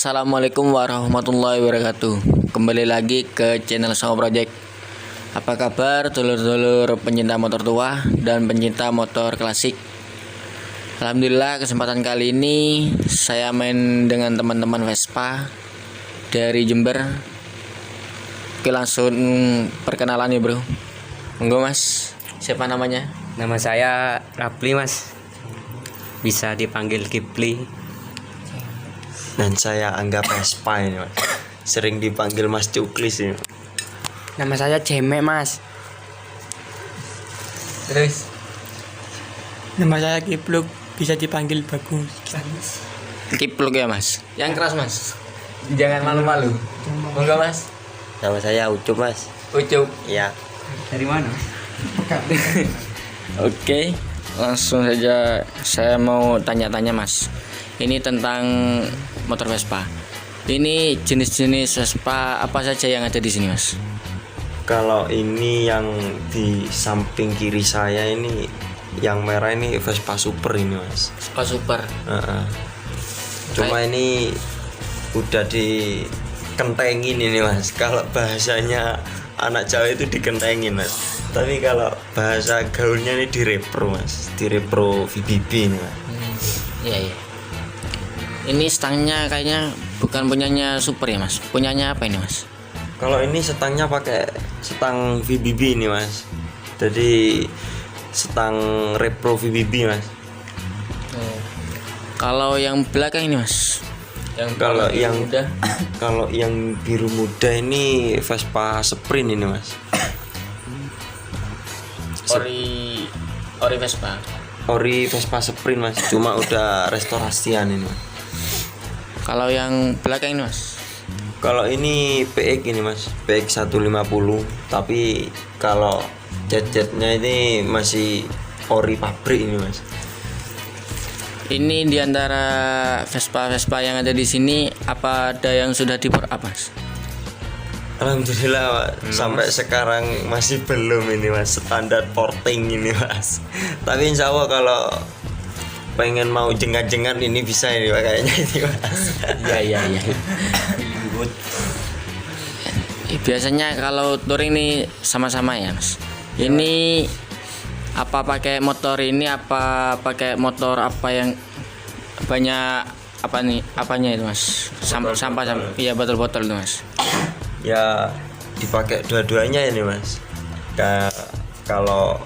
Assalamualaikum warahmatullahi wabarakatuh. Kembali lagi ke channel Songo Project. Apa kabar dulur-dulur pencinta motor tua dan pencinta motor klasik? Alhamdulillah kesempatan kali ini saya main dengan teman-teman Vespa dari Jember. Oke, langsung perkenalan ya bro. Monggo mas, siapa namanya? Nama saya Rapli mas, bisa dipanggil Kipli. Dan saya Angga Vespa ini mas, sering dipanggil Mas Cuklis ini. Nama saya Jemek mas. Terus Nama saya Kipluk, bisa dipanggil Bagus. Kipluk ya mas. Yang keras mas. Jangan malu-malu. Monggo mas. Nama saya Ucup mas. Ucup. Ya. Dari mana? Oke, langsung saja saya mau tanya-tanya mas. Ini tentang motor Vespa. Ini jenis-jenis Vespa apa saja yang ada di sini mas? Kalau ini yang di samping kiri saya ini, yang merah ini Vespa Super ini mas. Vespa Super. Cuma ini udah dikentengin ini mas. Kalau bahasanya anak Jawa itu dikentengin mas. Tapi kalau bahasa gaulnya ini direpro mas, direpro VBB ini mas. Iya iya. Ini stangnya kayaknya bukan punyanya Super ya mas. Punyanya apa ini mas? Kalau ini stangnya pakai stang VBB ini mas. Jadi stang repro VBB mas. Kalau yang belakang ini mas? Kalau yang udah kalau yang biru muda ini Vespa Sprint ini mas. ori Vespa. Ori Vespa Sprint mas. Cuma udah restorasian ini mas. Kalau yang belakang ini mas? Kalau ini PX ini mas, PX 150. Tapi kalau jet-jetnya ini masih ori pabrik ini mas. Ini diantara Vespa yang ada di sini apa ada yang sudah di up mas? Alhamdulillah Pak. Sampai sekarang masih belum ini mas, standar porting ini mas. Tapi insya Allah kalau pengen mau jengat-jengat ini bisa ini Pak, kayaknya ini mas. Iya. Biasanya kalau touring ini sama-sama ya mas. Ini apa pakai motor ini, apa pakai motor apa yang banyak apa nih apanya itu mas? Sampah iya botol-botol itu mas. Ya dipakai dua-duanya ini mas. Kalau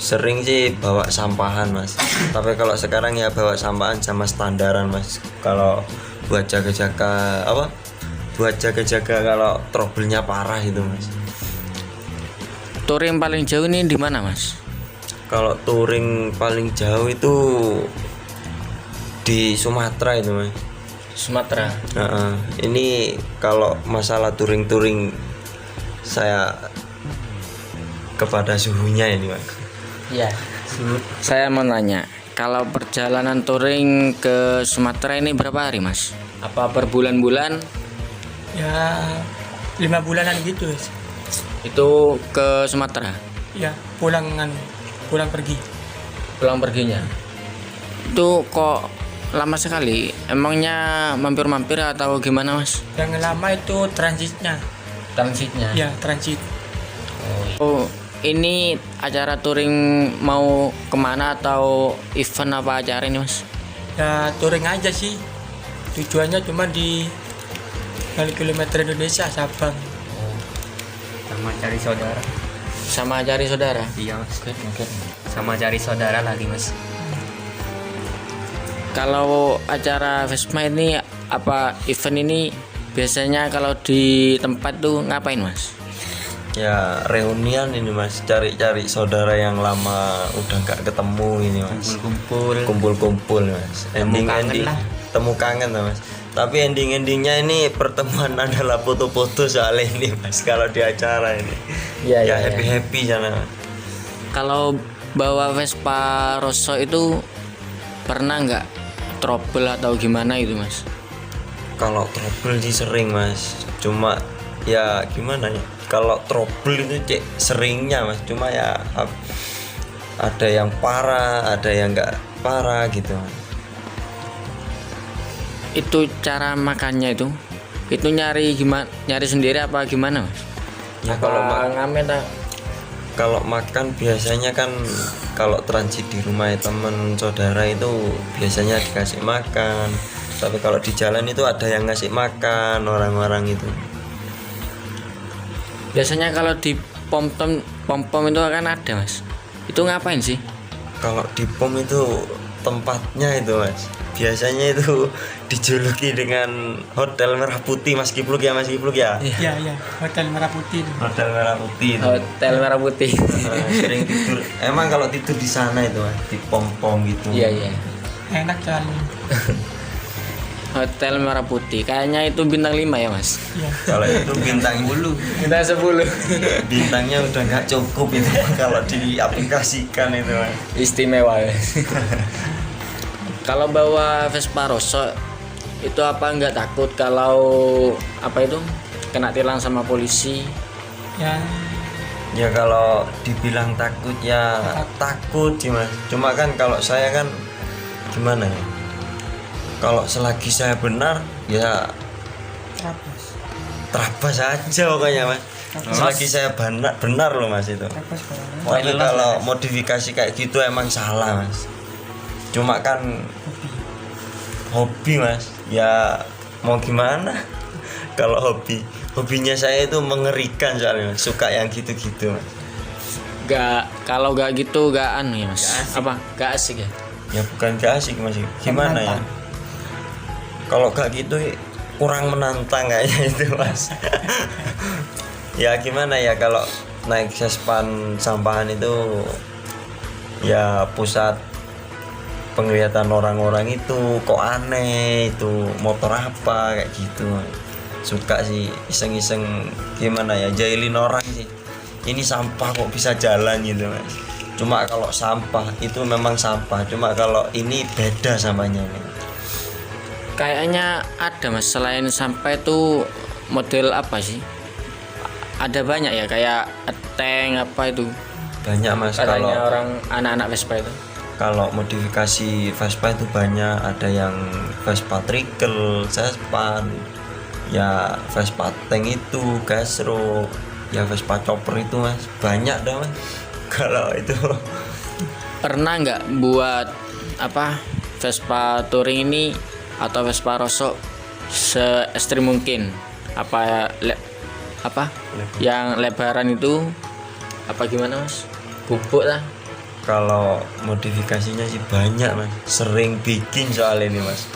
sering sih bawa sampahan mas, tapi kalau sekarang ya bawa sampahan sama standaran mas. Kalau buat jaga-jaga kalau trouble-nya parah itu mas. Touring paling jauh ini di mana mas? Kalau touring paling jauh itu di Sumatera itu mas. Sumatera. Ini kalau masalah touring saya kepada suhunya ini mas. Iya. Saya mau nanya, kalau perjalanan touring ke Sumatera ini berapa hari mas? Apa per bulan-bulan? Ya 5 bulanan gitu Mas. Itu ke Sumatera? Ya pulang pergi. Pulang perginya? Itu kok lama sekali? Emangnya mampir-mampir atau gimana mas? Yang lama itu transitnya. Transitnya? Ya transit. Oh, ini acara touring mau kemana atau event apa acara ini mas? Ya touring aja sih. Tujuannya cuma di kali kilometer Indonesia Sabang. Sama cari saudara. Sama cari saudara? Iya mas. Oke. Sama cari saudara lagi mas. Kalau acara Vespa ini apa event ini biasanya kalau di tempat tuh ngapain mas? Ya reunian ini mas, cari-cari saudara yang lama udah gak ketemu ini mas. Kumpul-kumpul mas. Ending temu kangen lah mas. Tapi endingnya ini pertemuan adalah foto-foto soal ini mas. Kalau di acara ini ya happy sana mas. Kalau bawa Vespa Rosso itu pernah nggak trouble atau gimana itu mas? Kalau trouble sih sering mas. Cuma ya gimana ya, kalau trouble itu cek seringnya mas. Cuma ya ada yang parah, ada yang nggak parah gitu mas. itu cara makannya itu nyari gimana, nyari sendiri apa gimana mas? Ya kalau ngamen tak? kalau makan biasanya kan kalau transit di rumah teman saudara itu biasanya dikasih makan, tapi kalau di jalan itu ada yang ngasih makan orang-orang itu. Biasanya kalau di pom-pom itu kan ada mas, itu ngapain sih? Kalau di pom itu tempatnya itu mas, biasanya itu dijuluki dengan Hotel Merah Putih Mas Kipluk ya. Iya, Hotel Merah Putih. Hotel Merah Putih itu. Hotel Merah Putih. Sering tidur. Emang kalau tidur di sana itu mas, di pom-pom gitu. Iya. Enak sekali. Hotel Merah Putih, kayaknya itu bintang 5 ya mas? Iya. Kalau itu bintang 10. Bintang 10. Bintangnya udah nggak cukup itu kalau diaplikasikan itu mas. Istimewa ya. Kalau bawa Vespa Rosso itu apa nggak takut kalau apa itu kena tilang sama polisi? Ya kalau dibilang takut ya takut sih mas. Cuma kan kalau saya kan gimana ya? Kalau selagi saya benar ya terabas aja pokoknya mas. Selagi saya benar loh mas itu. Tapi kalau modifikasi kayak gitu emang salah mas. Cuma kan hobi mas. Ya mau gimana? Kalau hobinya saya itu mengerikan soalnya mas. Suka yang gitu-gitu mas. Kalau nggak gitu nggak anu ya mas? Apa? Nggak asik ya? Ya bukan gak asik mas. Gimana ya? Kalau gak gitu kurang menantang kayaknya itu mas. Ya gimana ya kalau naik sespan sampahan itu ya pusat penglihatan orang-orang itu kok aneh, itu motor apa kayak gitu. Suka sih iseng-iseng gimana ya, jahilin orang sih. Ini sampah kok bisa jalan gitu mas. Cuma kalau sampah itu memang sampah, cuma kalau ini beda sampahnya nih. Kayaknya ada mas, selain sampah itu model apa sih? Ada banyak ya, kayak tank apa itu? Banyak mas. Katanya Kalau orang anak-anak Vespa itu. Kalau modifikasi Vespa itu banyak, ada yang Vespa trickle, sespan, ya Vespa tank itu, gasro, ya Vespa chopper itu mas, banyak dah mas. Kalau itu Pernah nggak buat apa Vespa touring ini atau Vespa Rosso se ekstrim mungkin? Yang lebaran itu apa gimana mas? Bubuk lah. kalau modifikasinya sih banyak mas, sering bikin soal ini mas.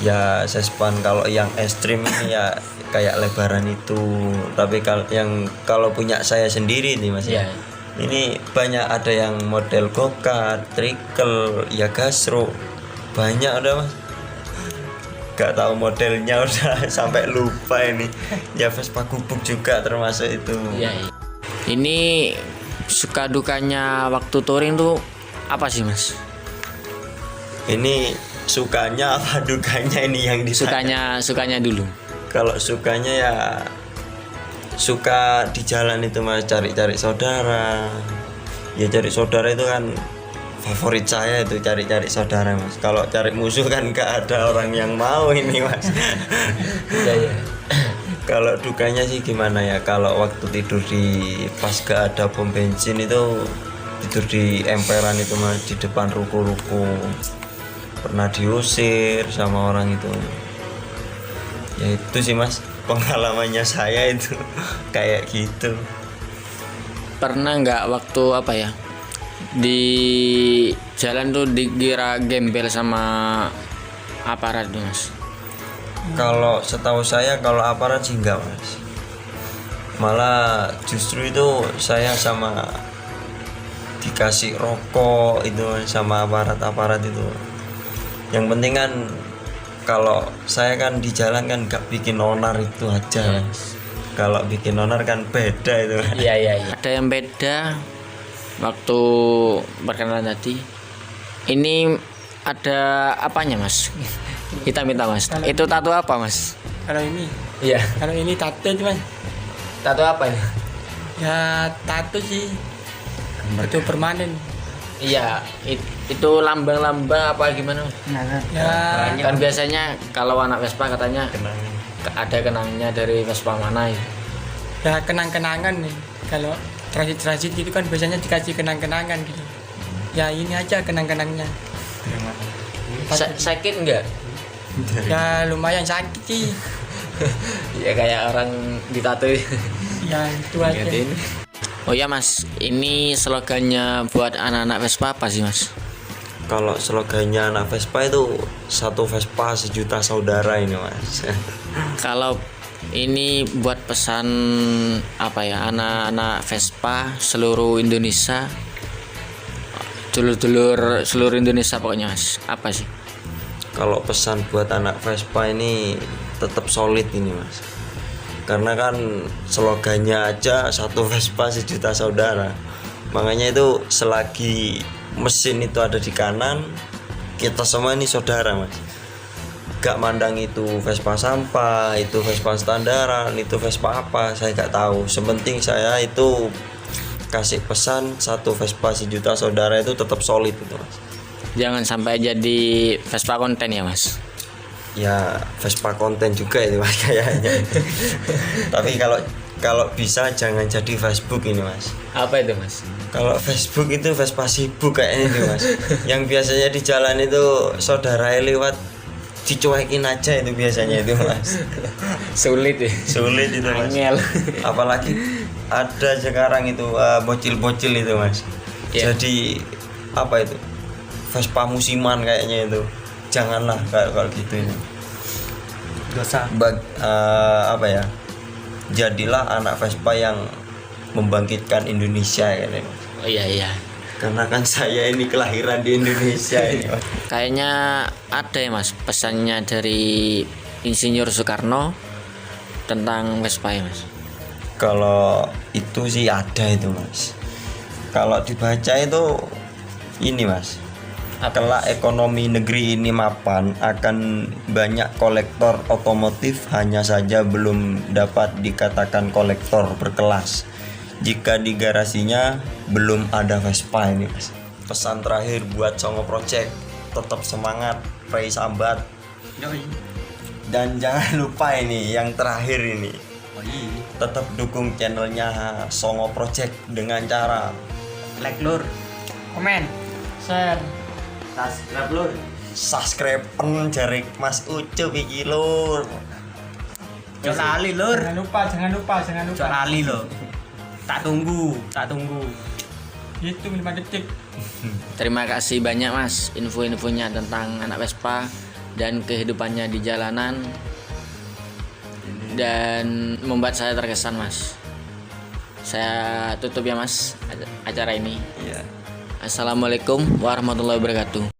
Ya sespan kalau yang ekstrim ini ya kayak lebaran itu, tapi kalau punya saya sendiri nih mas ya. Ini banyak, ada yang model go-kart, trickle, ya gasro, banyak udah mas. Gak tahu modelnya udah sampai lupa ini. Ya Vespa gubuk juga termasuk itu. Iya. Ini suka dukanya waktu touring tuh apa sih mas? Ini sukanya apa dukanya ini yang ditanya? Sukanya dulu. Kalau sukanya ya suka di jalan itu mas, cari-cari saudara. Ya cari saudara itu kan favorit saya, itu cari-cari saudara mas. Kalau cari musuh kan gak ada orang yang mau ini mas. Iya. Kalau dukanya sih gimana ya, kalau waktu tidur pas gak ada pom bensin itu tidur di emperan itu mas, di depan ruko-ruko. Pernah diusir sama orang itu. Ya itu sih mas, pengalamannya saya itu kayak gitu. Pernah nggak waktu apa ya di jalan tuh dikira gembel sama aparat tuh mas? Kalau setahu saya kalau aparat sih enggak mas, malah justru itu saya sama dikasih rokok itu sama aparat itu. Yang penting kan kalau saya kan di jalan kan gak bikin onar itu aja. Kalau bikin onar kan beda itu. Iya. Ada yang beda waktu perkenalan tadi. Ini ada apanya mas? Hitam mas. Itu tato apa mas? Kalau ini, Iya. kalau ini tato cuman Tato apa ya? ya tato sih. Itu permanen. Iya, itu lambang-lambang apa gimana? Ya, Kan biasanya kalau anak Vespa katanya ada kenangnya dari Vespa mana ya? ya kenang-kenangan nih. Kalau transit gitu kan biasanya dikasih kenang-kenangan gitu. Ya ini aja kenang-kenangnya. Sakit enggak? Ya lumayan sakit sih. Ya kayak orang ditato. Ya itu aja. Ingetin. Oh ya Mas, ini slogannya buat anak-anak Vespa apa sih Mas? Kalau slogannya anak Vespa itu satu Vespa sejuta saudara ini Mas. Kalau ini buat pesan apa ya, anak-anak Vespa seluruh Indonesia, dulur-dulur seluruh Indonesia pokoknya Mas, apa sih? Kalau pesan buat anak Vespa ini tetap solid ini Mas. Karena kan slogannya aja satu Vespa sejuta saudara. Makanya itu selagi mesin itu ada di kanan, kita semua ini saudara Mas. Gak mandang itu Vespa sampah, itu Vespa standaran, itu Vespa apa, saya gak tahu. Sepenting saya itu kasih pesan satu Vespa sejuta saudara itu tetap solid itu Mas. Jangan sampai jadi Vespa konten ya Mas. Ya Vespa konten juga itu Mas kayaknya. Tapi kalau bisa jangan jadi Facebook ini Mas. Apa itu Mas? Kalau Facebook itu Vespa sibuk kayaknya itu Mas. Yang biasanya di jalan itu saudara lewat dicuekin aja itu biasanya itu Mas. Sulit ya. Sulit itu Mas. Angel. Apalagi ada sekarang itu bocil-bocil itu Mas. Yeah. Jadi apa itu? Vespa musiman kayaknya itu. Janganlah kalau gitu ini. Dosa. Apa ya? Jadilah anak Vespa yang membangkitkan Indonesia ya Mas. Oh iya. Karena kan saya ini kelahiran di Indonesia ini Mas. Kayaknya ada ya Mas pesannya dari Insinyur Soekarno tentang Vespa ya Mas. Kalau itu sih ada itu Mas. Kalau dibaca itu ini Mas. Kelak ekonomi negeri ini mapan, akan banyak kolektor otomotif, hanya saja belum dapat dikatakan kolektor berkelas jika di garasinya belum ada Vespa ini Mas. Pesan terakhir buat Songo Project, tetap semangat, pray sambat. Dan jangan lupa ini yang terakhir ini, tetap dukung channelnya Songo Project dengan cara Like lur. Komen, share. subscribe jarik Mas Ucup iki lur. Jangan lali lur. Jangan lupa. Jangan lali lo. Tak tunggu. Itu 5 detik. Terima kasih banyak Mas info-infonya tentang anak Vespa dan kehidupannya di jalanan, dan membuat saya terkesan Mas. Saya tutup ya Mas acara ini. Iya. Assalamualaikum warahmatullahi wabarakatuh.